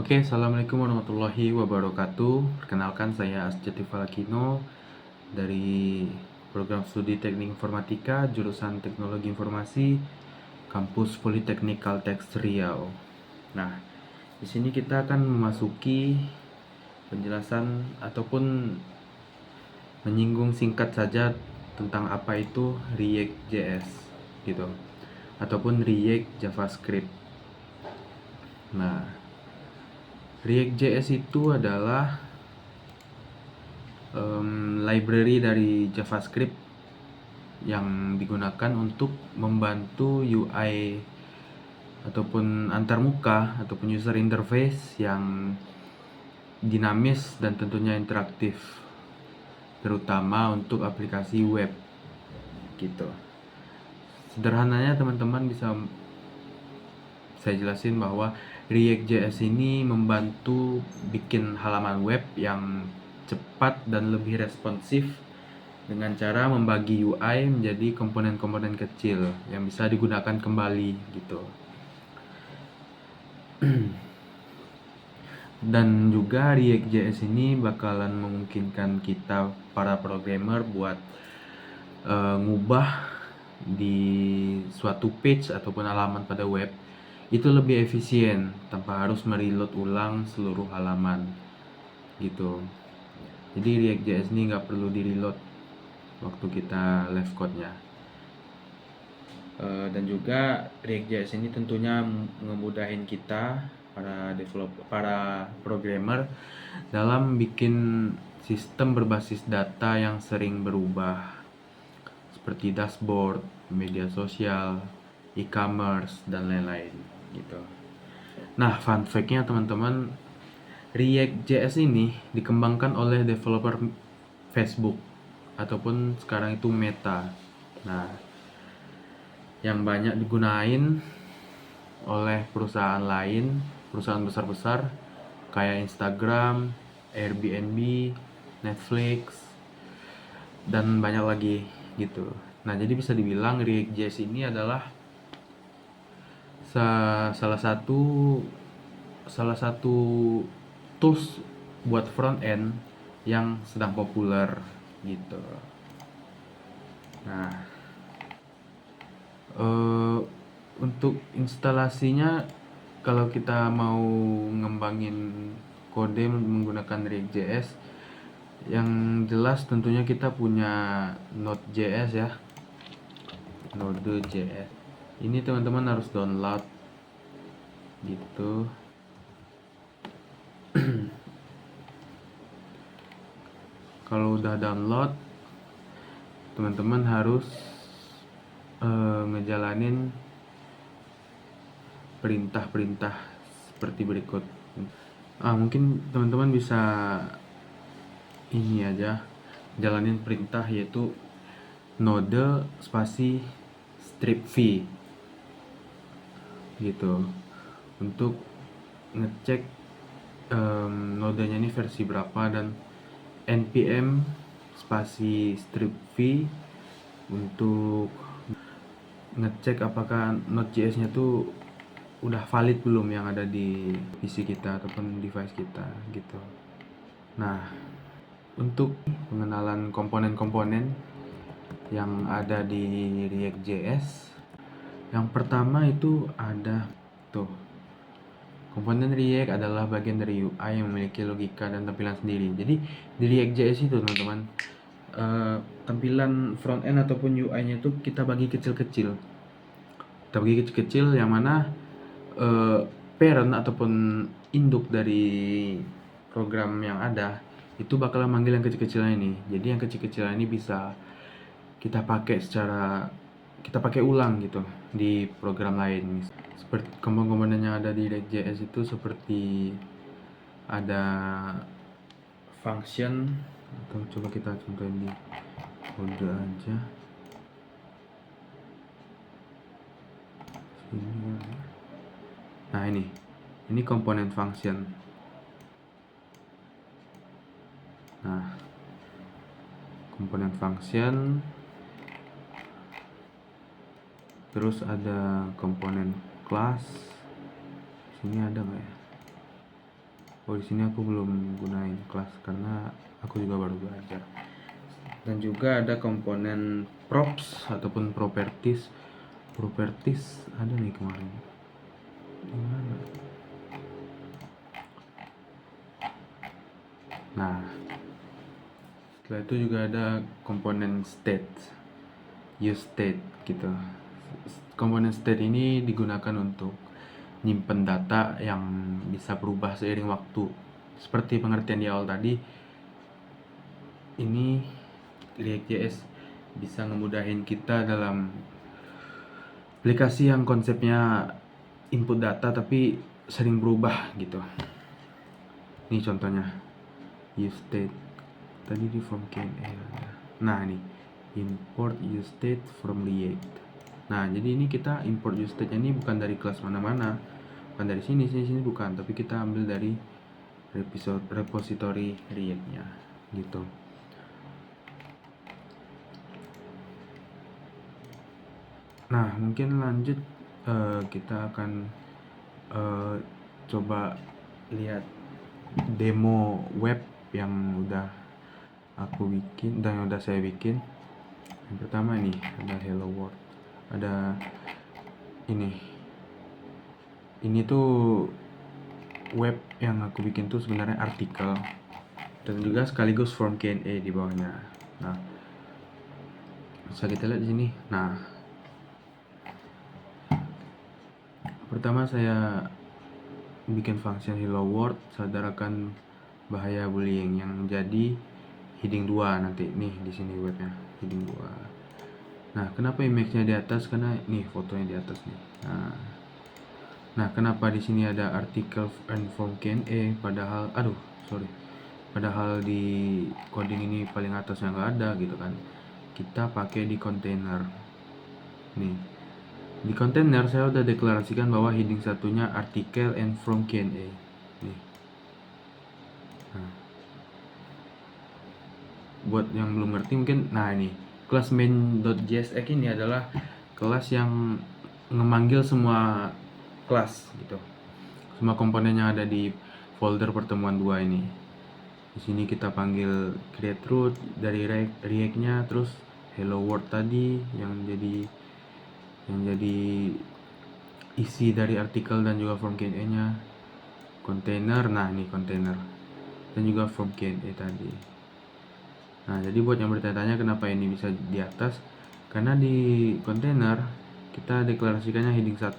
Oke, assalamualaikum warahmatullahi wabarakatuh. Perkenalkan, saya Asjati Falakino dari program studi Teknik Informatika, jurusan Teknologi Informasi, kampus Politeknik Kalteks Riau. Nah, di sini kita akan memasuki penjelasan ataupun menyinggung singkat saja tentang apa itu React.js gitu, ataupun React JavaScript. Nah, React.js itu adalah library dari JavaScript yang digunakan untuk membantu UI ataupun antarmuka ataupun user interface yang dinamis dan tentunya interaktif, terutama untuk aplikasi web gitu. Sederhananya teman-teman bisa saya jelasin bahwa React.js ini membantu bikin halaman web yang cepat dan lebih responsif dengan cara membagi UI menjadi komponen-komponen kecil yang bisa digunakan kembali gitu. Dan juga React.js ini bakalan memungkinkan kita para programmer buat ngubah di suatu page ataupun halaman pada web itu lebih efisien tanpa harus mereload ulang seluruh halaman gitu. Jadi React.js ini nggak perlu di reload waktu kita live code-nya. Dan juga React.js ini tentunya ngemudahin kita para programmer dalam bikin sistem berbasis data yang sering berubah seperti dashboard, media sosial, e-commerce dan lain-lain gitu. Nah, fun fact-nya teman-teman, React.js ini dikembangkan oleh developer Facebook ataupun sekarang itu Meta. Nah, yang banyak digunain oleh perusahaan lain, perusahaan besar-besar kayak Instagram, Airbnb, Netflix, dan banyak lagi gitu. Nah, jadi bisa dibilang React.js ini adalah salah satu tools buat front end yang sedang populer gitu. Nah, untuk instalasinya kalau kita mau ngembangin kode menggunakan React.js, yang jelas tentunya kita punya Node.js ya, Node.js. Ini teman-teman harus download gitu. Kalau udah download, teman-teman harus ngejalanin perintah-perintah seperti berikut. Mungkin teman-teman bisa ini aja jalanin perintah, yaitu node spasi strip v gitu untuk ngecek nodenya ini versi berapa, dan npm spasi strip v untuk ngecek apakah Node.js nya tuh udah valid belum yang ada di PC kita ataupun device kita gitu. Nah, untuk pengenalan komponen-komponen yang ada di React.js, yang pertama itu ada tuh, komponen React adalah bagian dari UI yang memiliki logika dan tampilan sendiri. Jadi di React.js itu teman-teman, tampilan front end ataupun UI-nya itu kita bagi kecil-kecil. Kita bagi kecil-kecil yang mana parent ataupun induk dari program yang ada itu bakalan manggil yang kecil-kecilan ini. Jadi yang kecil-kecilan ini bisa kita pakai ulang gitu di program lain. Seperti komponen-komponen yang ada di React.js itu seperti ada function, atau coba kita contohin di kode aja. Nah, ini komponen function. Nah, komponen function, terus ada komponen class. Sini ada nggak ya? Oh, di sini aku belum gunain kelas karena aku juga baru belajar. Dan juga ada komponen props ataupun properties. Properties ada nih kemarin. Gimana? Nah, setelah itu juga ada komponen state, use state gitu. Komponen state ini digunakan untuk nyimpen data yang bisa berubah seiring waktu. Seperti pengertian di awal tadi, ini React.js bisa ngemudahin kita dalam aplikasi yang konsepnya input data tapi sering berubah gitu. Ini contohnya use state tadi di form KNA. Nah, ini import use state from React. Nah, jadi ini kita import use state ini bukan dari kelas mana-mana, bukan dari sini bukan, tapi kita ambil dari repository React-nya gitu. Nah, mungkin lanjut kita akan coba lihat demo web yang udah aku bikin dan yang udah saya bikin. Yang pertama nih ada Hello World, ada ini tuh web yang aku bikin tuh sebenarnya artikel dan juga sekaligus form Q&A di bawahnya. Nah, bisa kita lihat di sini. Nah, pertama saya bikin function hello world, sadarkan bahaya bullying, yang jadi heading 2 nanti nih di sini webnya heading 2. Nah, kenapa image-nya di atas? Karena nih fotonya di atas nih. Nah, kenapa di sini ada artikel and form Q&A padahal di coding ini paling atasnya nggak ada gitu kan. Kita pakai di container. Nih, di container saya udah deklarasikan bahwa heading satunya artikel and from Q&A. Nih. Nah, buat yang belum ngerti mungkin, nah ini kelas main.jsx ini adalah kelas yang ngemanggil semua kelas gitu. Semua komponennya ada di folder pertemuan 2 ini. Di sini kita panggil create root dari React-nya, terus hello world tadi yang jadi isi dari artikel dan juga form Q&A-nya. Container, nah ini container dan juga form Q&A tadi. Nah, jadi buat yang bertanya-tanya kenapa ini bisa di atas, karena di container kita deklarasikannya heading 1,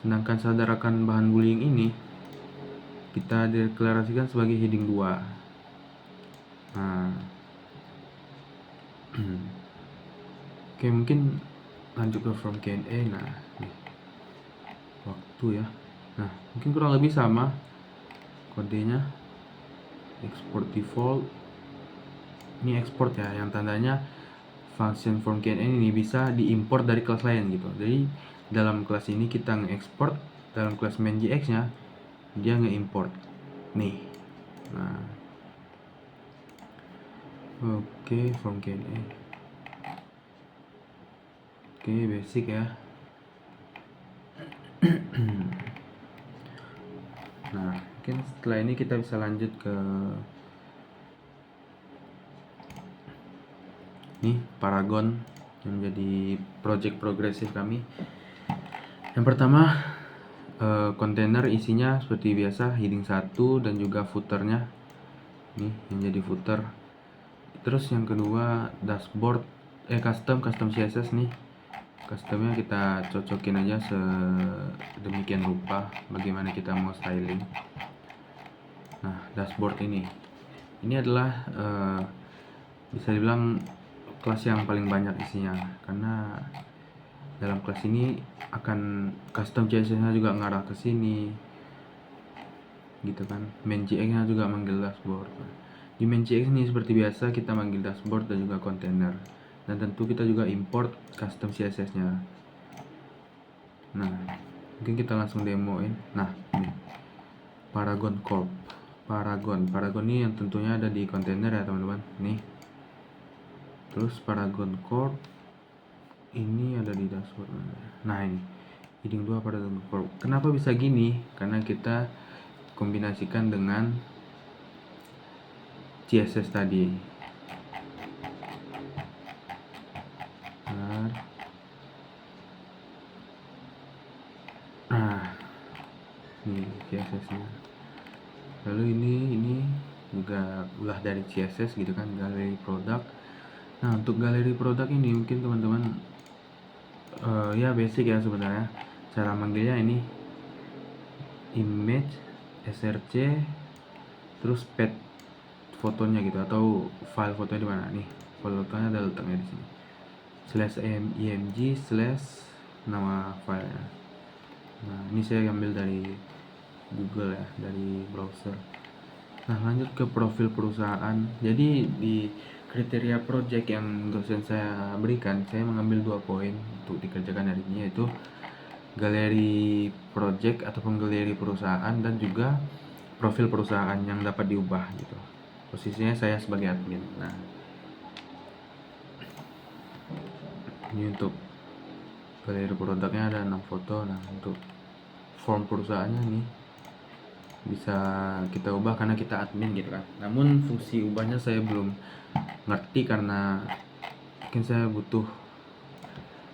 sedangkan sadarkan bahan bullying ini kita deklarasikan sebagai heading 2. Nah, oke, mungkin lanjut ke from Q&A. Nah, nih, waktu ya. Nah, mungkin kurang lebih sama kodenya. Export default, ini export ya, yang tandanya function from Q&A ini bisa diimport dari kelas lain gitu. Jadi dalam kelas ini kita nge-export, dalam kelas main.jx nya dia nge-import nih. Nah, oke, from Q&A. Oke, basic ya. Nah, mungkin setelah ini kita bisa lanjut ke nih Paragon yang menjadi project progresif kami. Yang pertama, kontainer isinya seperti biasa heading 1 dan juga footernya nih yang jadi footer. Terus yang kedua dashboard, custom CSS nih. Customnya kita cocokin aja sedemikian rupa bagaimana kita mau styling. Nah, dashboard ini adalah bisa dibilang kelas yang paling banyak isinya, karena dalam kelas ini akan custom CSS-nya juga ngarah ke sini gitu kan. Main.jx-nya juga manggil dashboard. Di main.jx ini seperti biasa kita manggil dashboard dan juga container, dan tentu kita juga import custom CSS-nya. Nah, mungkin kita langsung demoin. Nah, ini Paragon Corp. Paragon ini yang tentunya ada di container ya teman-teman. Nih. Terus Paragon Corp ini ada di dashboard. Nah, ini heading 2 Paragon Corp. Kenapa bisa gini? Karena kita kombinasikan dengan CSS tadi. Nah, ini CSS-nya. Lalu ini juga ulah dari CSS gitu kan, galeri produk. Nah, untuk galeri produk ini mungkin teman-teman ya basic ya sebenarnya. Cara manggilnya ini image src terus pet fotonya gitu, atau file fotonya di mana nih. File fotonya ada letaknya di sini. /img/ nama filenya. Nah, ini saya ambil dari Google ya, dari browser. Nah, lanjut ke profil perusahaan. Jadi di kriteria project yang dosen saya berikan, saya mengambil 2 poin untuk dikerjakan hari ini, yaitu galeri project ataupun galeri perusahaan dan juga profil perusahaan yang dapat diubah gitu. Posisinya saya sebagai admin. Nah, ini untuk galeri produknya ada 6 foto. Nah, untuk form perusahaannya nih bisa kita ubah karena kita admin gitu kan. Namun fungsi ubahnya saya belum ngerti karena mungkin saya butuh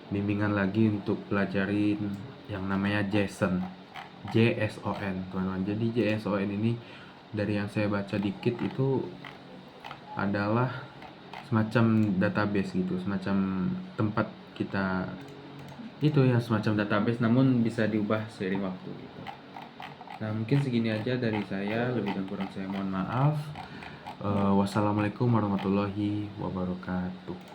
bimbingan lagi untuk pelajarin yang namanya JSON teman-teman. Jadi JSON ini dari yang saya baca dikit itu adalah semacam database gitu, semacam tempat kita itu ya, semacam database namun bisa diubah seiring waktu gitu. Nah, mungkin segini aja dari saya, lebih dan kurang saya mohon maaf. Wassalamualaikum warahmatullahi wabarakatuh.